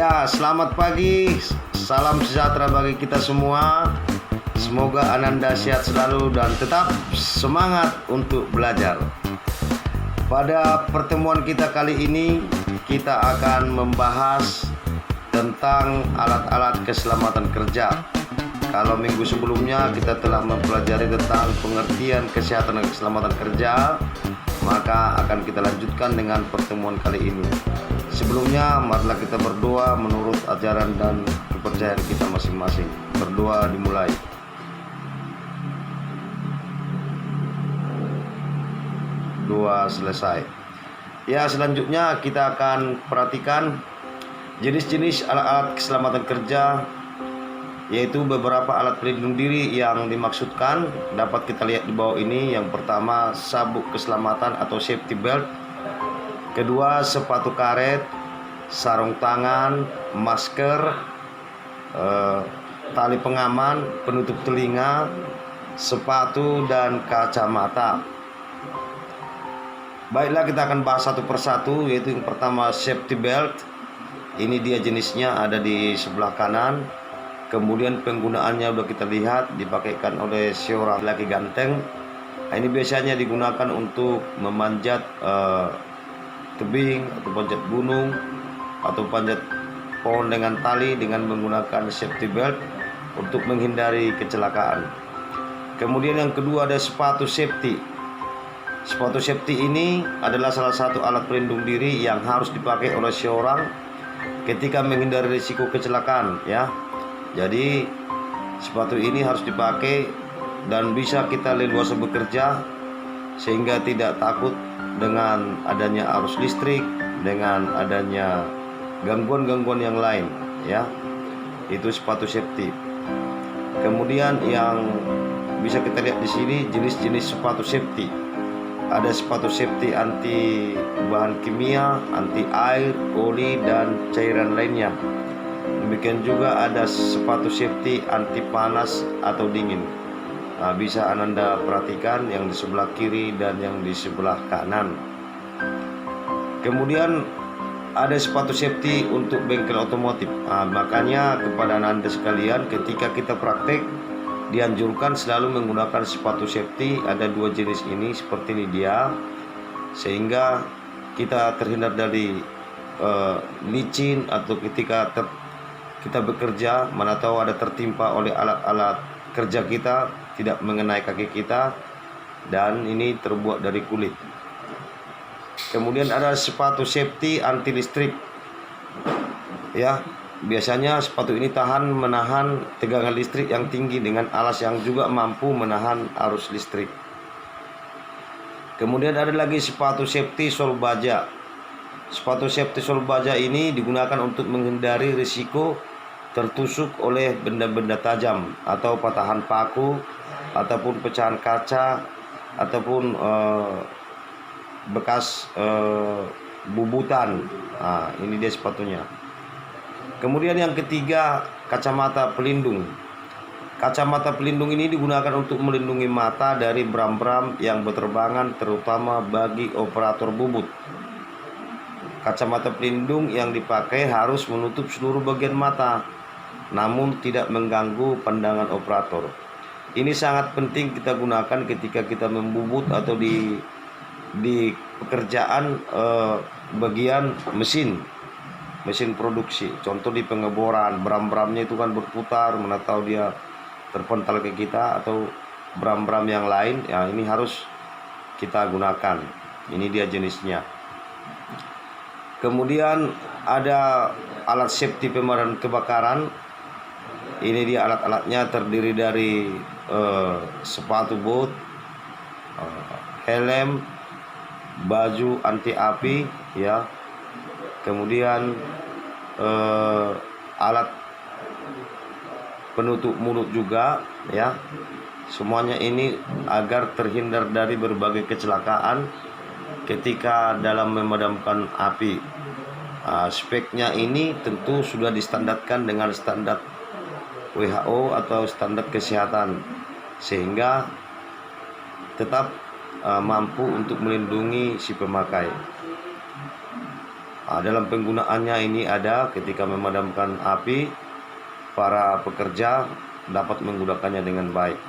Ya, selamat pagi. Salam sejahtera bagi kita semua. Semoga Ananda sehat selalu dan tetap semangat untuk belajar. Pada pertemuan kita kali ini, kita akan membahas tentang alat-alat keselamatan kerja. Kalau minggu sebelumnya kita telah mempelajari tentang pengertian kesehatan dan keselamatan kerja, maka akan kita lanjutkan dengan pertemuan kali ini. Sebelumnya, marilah kita berdoa menurut ajaran dan kepercayaan kita masing-masing. Berdoa dimulai. Doa selesai. Ya, selanjutnya kita akan perhatikan jenis-jenis alat-alat keselamatan kerja, yaitu beberapa alat pelindung diri yang dimaksudkan dapat kita lihat di bawah ini. Yang pertama, sabuk keselamatan atau safety belt. Kedua, sepatu karet, sarung tangan, masker, tali pengaman, penutup telinga, sepatu, dan kacamata. Baiklah, kita akan bahas satu persatu, yaitu yang pertama safety belt. Ini dia jenisnya, ada di sebelah kanan. Kemudian penggunaannya sudah kita lihat, dipakaikan oleh seorang laki ganteng. Ini biasanya digunakan untuk memanjat tebing atau panjat gunung atau panjat pohon dengan tali dengan menggunakan safety belt untuk menghindari kecelakaan. Kemudian yang kedua ada sepatu safety. Sepatu safety ini adalah salah satu alat pelindung diri yang harus dipakai oleh seorang ketika menghindari risiko kecelakaan, ya. Jadi sepatu ini harus dipakai dan bisa kita leluasa bekerja sehingga tidak takut dengan adanya arus listrik, dengan adanya gangguan-gangguan yang lain, ya. Itu sepatu safety. Kemudian yang bisa kita lihat di sini jenis-jenis sepatu safety. Ada sepatu safety anti bahan kimia, anti air, oli, dan cairan lainnya. Demikian juga ada sepatu safety anti panas atau dingin. Nah, bisa Ananda perhatikan yang di sebelah kiri dan yang di sebelah kanan. Kemudian ada sepatu safety untuk bengkel otomotif. Nah, makanya kepada Ananda sekalian, ketika kita praktek dianjurkan selalu menggunakan sepatu safety. Ada dua jenis ini, seperti ini dia, sehingga kita terhindar dari licin atau ketika kita bekerja, mana tahu ada tertimpa oleh alat-alat kerja kita, tidak mengenai kaki kita, dan ini terbuat dari kulit. Kemudian ada sepatu safety anti listrik, ya. Biasanya sepatu ini menahan tegangan listrik yang tinggi dengan alas yang juga mampu menahan arus listrik. Kemudian ada lagi sepatu safety sol baja. Sepatu safety sol baja ini digunakan untuk menghindari risiko tertusuk oleh benda-benda tajam atau patahan paku ataupun pecahan kaca ataupun bekas bubutan. Nah, ini dia sepatunya. Kemudian yang ketiga, kacamata pelindung. Kacamata pelindung ini digunakan untuk melindungi mata dari beram-beram yang berterbangan, terutama bagi operator bubut. Kacamata pelindung yang dipakai harus menutup seluruh bagian mata, namun tidak mengganggu pandangan operator. Ini sangat penting kita gunakan ketika kita membubut atau di pekerjaan bagian mesin produksi. Contoh di pengeboran, beram-beramnya itu kan berputar, mana tahu dia terpental ke kita, atau beram-beram yang lain, ya ini harus kita gunakan. Ini dia jenisnya. Kemudian ada alat safety pemadam kebakaran. Ini dia alat-alatnya, terdiri dari sepatu bot, helm, baju anti api, ya. Kemudian alat penutup mulut juga, ya. Semuanya ini agar terhindar dari berbagai kecelakaan ketika dalam memadamkan api. Speknya ini tentu sudah distandarkan dengan standar WHO atau standar kesehatan, sehingga tetap mampu untuk melindungi si pemakai. Dalam penggunaannya ini ada ketika memadamkan api, para pekerja dapat menggunakannya dengan baik.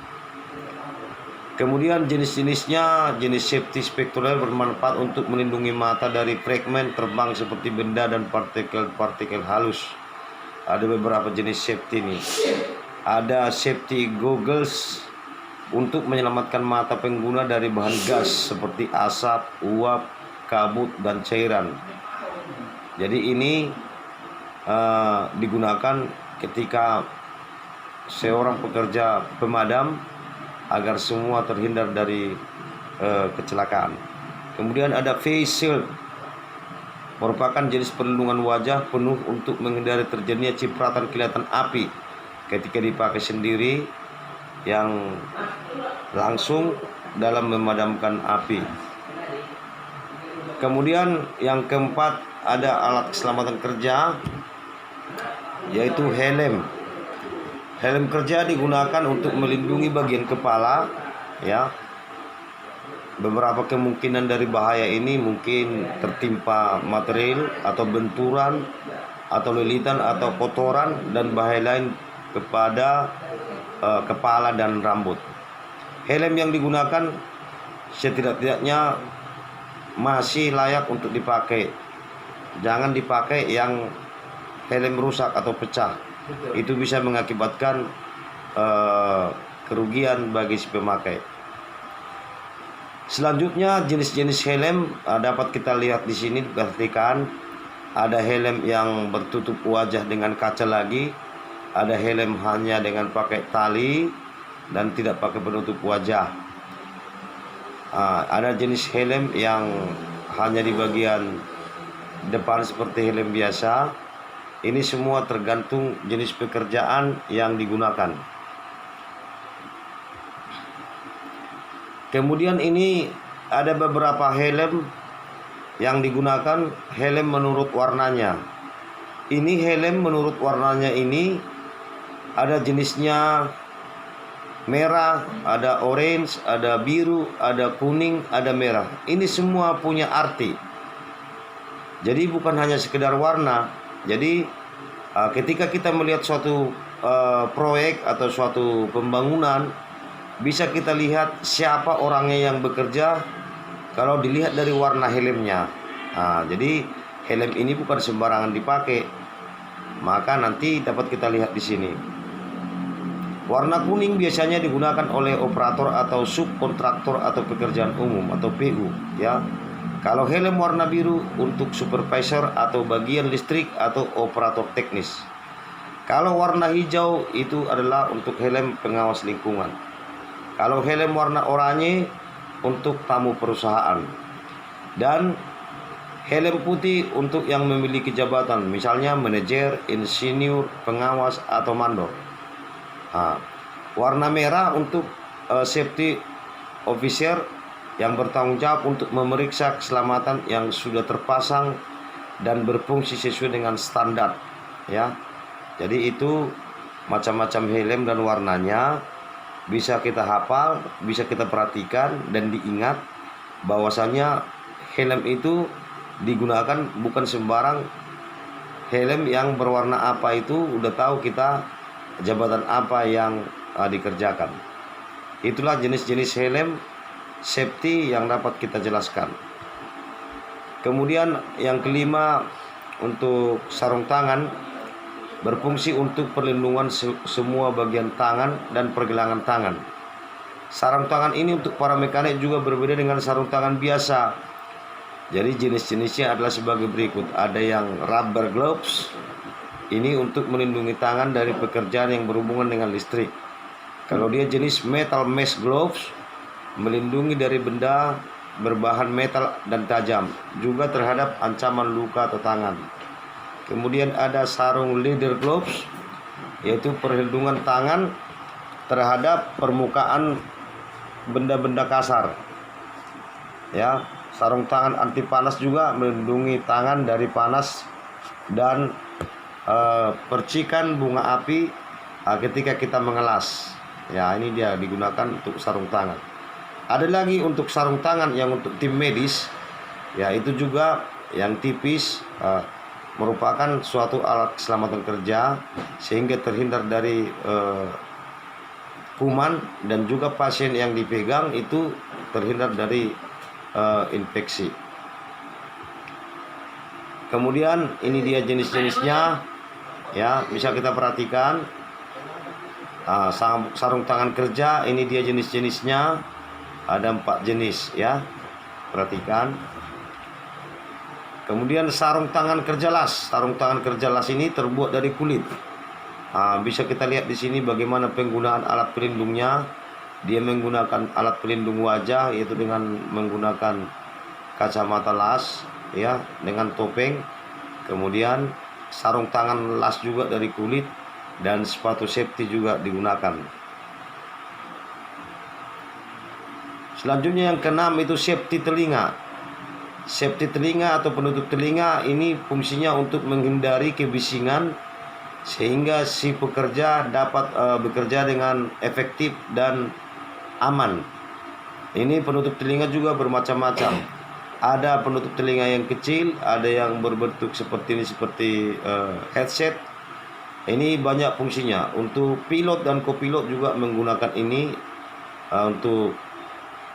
Kemudian jenis-jenisnya, jenis safety spektakuler bermanfaat untuk melindungi mata dari fragmen terbang seperti benda dan partikel-partikel halus. Ada beberapa jenis safety nih. Ada safety goggles untuk menyelamatkan mata pengguna dari bahan gas seperti asap, uap, kabut, dan cairan. Jadi ini digunakan ketika seorang pekerja pemadam agar semua terhindar dari kecelakaan. Kemudian ada face shield, merupakan jenis perlindungan wajah penuh untuk menghindari terjadinya cipratan kelihatan api ketika dipakai sendiri yang langsung dalam memadamkan api. Kemudian yang keempat ada alat keselamatan kerja, yaitu helm. Helm kerja digunakan untuk melindungi bagian kepala, ya. Beberapa kemungkinan dari bahaya ini mungkin tertimpa material atau benturan atau lilitan atau kotoran dan bahaya lain kepada kepala dan rambut. Helm yang digunakan setidak-tidaknya masih layak untuk dipakai. Jangan dipakai yang helm rusak atau pecah. Itu bisa mengakibatkan kerugian bagi si pemakai. Selanjutnya jenis-jenis helm dapat kita lihat di sini, perhatikan. Ada helm yang bertutup wajah dengan kaca lagi, ada helm hanya dengan pakai tali dan tidak pakai penutup wajah. Ada jenis helm yang hanya di bagian depan seperti helm biasa. Ini semua tergantung jenis pekerjaan yang digunakan. Kemudian ini ada beberapa helm yang digunakan, helm menurut warnanya. Ini helm menurut warnanya ini ada jenisnya merah, ada orange, ada biru, ada kuning, ada merah. Ini semua punya arti. Jadi bukan hanya sekedar warna. Jadi ketika kita melihat suatu proyek atau suatu pembangunan, bisa kita lihat siapa orangnya yang bekerja kalau dilihat dari warna helmnya. Jadi helm ini bukan sembarangan dipakai, maka nanti dapat kita lihat di sini. Warna kuning biasanya digunakan oleh operator atau subkontraktor atau pekerjaan umum atau PU, ya. Kalau helm warna biru untuk supervisor atau bagian listrik atau operator teknis. Kalau warna hijau itu adalah untuk helm pengawas lingkungan. Kalau helm warna oranye untuk tamu perusahaan. Dan helm putih untuk yang memiliki jabatan, misalnya manajer, insinyur, pengawas, atau mandor. Warna merah untuk safety officer yang bertanggung jawab untuk memeriksa keselamatan yang sudah terpasang dan berfungsi sesuai dengan standar, ya. Jadi itu macam-macam helm dan warnanya bisa kita hafal, bisa kita perhatikan dan diingat bahwasanya helm itu digunakan bukan sembarang helm yang berwarna apa, itu udah tahu kita jabatan apa yang dikerjakan. Itulah jenis-jenis helm safety yang dapat kita jelaskan. Kemudian yang kelima, untuk sarung tangan, berfungsi untuk perlindungan semua bagian tangan dan pergelangan tangan. Sarung tangan ini untuk para mekanik juga berbeda dengan sarung tangan biasa. Jadi jenis-jenisnya adalah sebagai berikut. Ada yang rubber gloves, ini untuk melindungi tangan dari pekerjaan yang berhubungan dengan listrik. Kalau dia jenis metal mesh gloves, melindungi dari benda berbahan metal dan tajam, juga terhadap ancaman luka atau tangan. Kemudian ada sarung leather gloves, yaitu perlindungan tangan terhadap permukaan benda-benda kasar. Ya, sarung tangan anti panas juga melindungi tangan dari panas dan percikan bunga api ketika kita mengelas. Ya, ini dia digunakan untuk sarung tangan. Ada lagi untuk sarung tangan yang untuk tim medis, ya itu juga yang tipis merupakan suatu alat keselamatan kerja sehingga terhindar dari kuman, dan juga pasien yang dipegang itu terhindar dari infeksi. Kemudian ini dia jenis-jenisnya, ya, bisa kita perhatikan. Sarung tangan kerja ini dia jenis-jenisnya, ada 4 jenis, ya, perhatikan. Kemudian sarung tangan kerja las. Sarung tangan kerja las ini terbuat dari kulit. Bisa kita lihat di sini bagaimana penggunaan alat pelindungnya. Dia menggunakan alat pelindung wajah, yaitu dengan menggunakan kacamata las, ya, dengan topeng. Kemudian sarung tangan las juga dari kulit, dan sepatu safety juga digunakan. Selanjutnya yang keenam itu safety telinga. Safety telinga atau penutup telinga ini fungsinya untuk menghindari kebisingan sehingga si pekerja dapat bekerja dengan efektif dan aman. Ini penutup telinga juga bermacam-macam. Ada penutup telinga yang kecil, ada yang berbentuk seperti ini, seperti headset. Ini banyak fungsinya. Untuk pilot dan kopilot juga menggunakan ini, untuk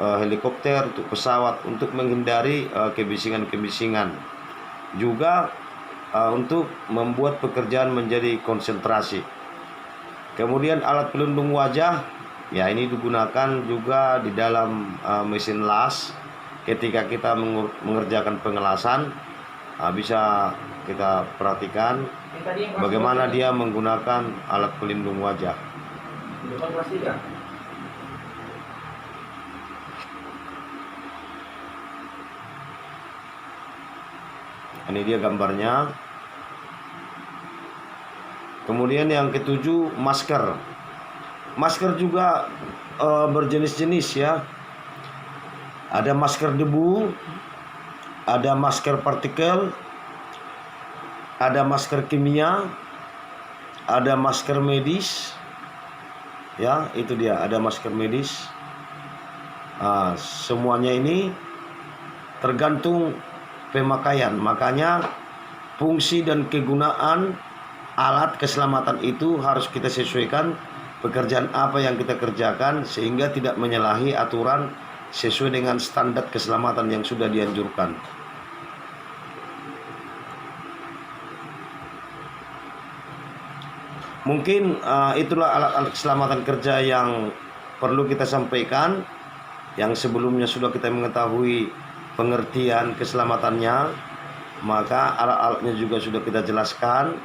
helikopter, untuk pesawat, untuk menghindari kebisingan-kebisingan. Juga untuk membuat pekerjaan menjadi konsentrasi. Kemudian alat pelindung wajah, ya, ini digunakan juga di dalam mesin las. Ketika kita mengerjakan pengelasan, bisa kita perhatikan bagaimana dia menggunakan alat pelindung wajah. Ini dia gambarnya. Kemudian yang ketujuh, masker. Masker juga berjenis-jenis, ya. Ada masker debu, ada masker partikel, ada masker kimia, ada masker medis. Ya, itu dia, ada masker medis. Semuanya ini tergantung pemakaian. Makanya fungsi dan kegunaan alat keselamatan itu harus kita sesuaikan pekerjaan apa yang kita kerjakan, sehingga tidak menyalahi aturan sesuai dengan standar keselamatan yang sudah dianjurkan. Mungkin itulah alat-alat keselamatan kerja yang perlu kita sampaikan, yang sebelumnya sudah kita mengetahui pengertian keselamatannya, maka alat-alatnya juga sudah kita jelaskan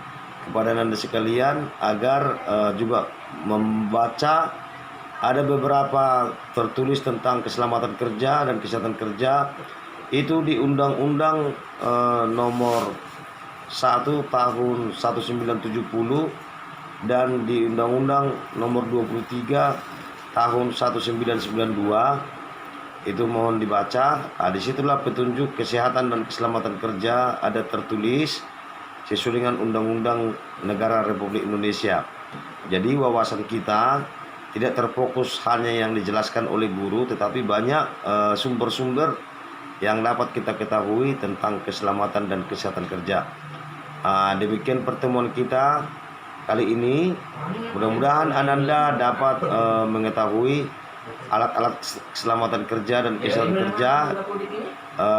kepada Anda sekalian agar juga membaca. Ada beberapa tertulis tentang keselamatan kerja dan kesehatan kerja itu di Undang-Undang nomor 1 tahun 1970 dan di Undang-Undang nomor 23 tahun 1992. Itu mohon dibaca. Disitulah petunjuk kesehatan dan keselamatan kerja ada tertulis sesuai dengan Undang-Undang Negara Republik Indonesia. Jadi wawasan kita tidak terfokus hanya yang dijelaskan oleh guru, tetapi banyak sumber-sumber yang dapat kita ketahui tentang keselamatan dan kesehatan kerja. Demikian pertemuan kita kali ini. Mudah-mudahan Anda dapat mengetahui alat-alat keselamatan kerja dan kesehatan kerja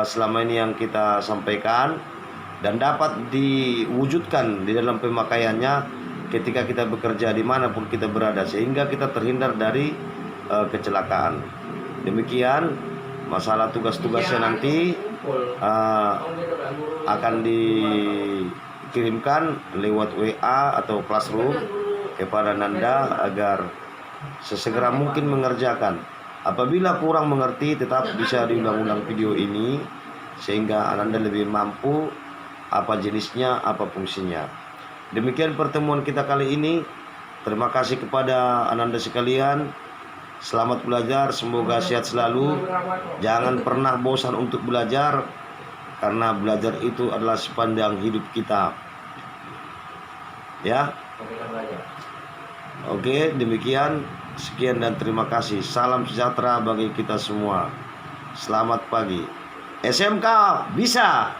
selama ini yang kita sampaikan, dan dapat diwujudkan di dalam pemakaiannya ketika kita bekerja dimanapun kita berada, sehingga kita terhindar dari kecelakaan. Demikian masalah tugas-tugasnya nanti akan dikirimkan lewat WA atau Classroom kepada Nanda agar sesegera mungkin mengerjakan. Apabila kurang mengerti, tetap bisa diulang-ulang video ini sehingga Anda lebih mampu apa jenisnya, apa fungsinya. Demikian pertemuan kita kali ini. Terima kasih kepada Anda sekalian. Selamat belajar, semoga sehat selalu. Jangan pernah bosan untuk belajar, karena belajar itu adalah sepanjang hidup kita. Ya. Oke, demikian. Sekian dan terima kasih. Salam sejahtera bagi kita semua. Selamat pagi. SMK bisa.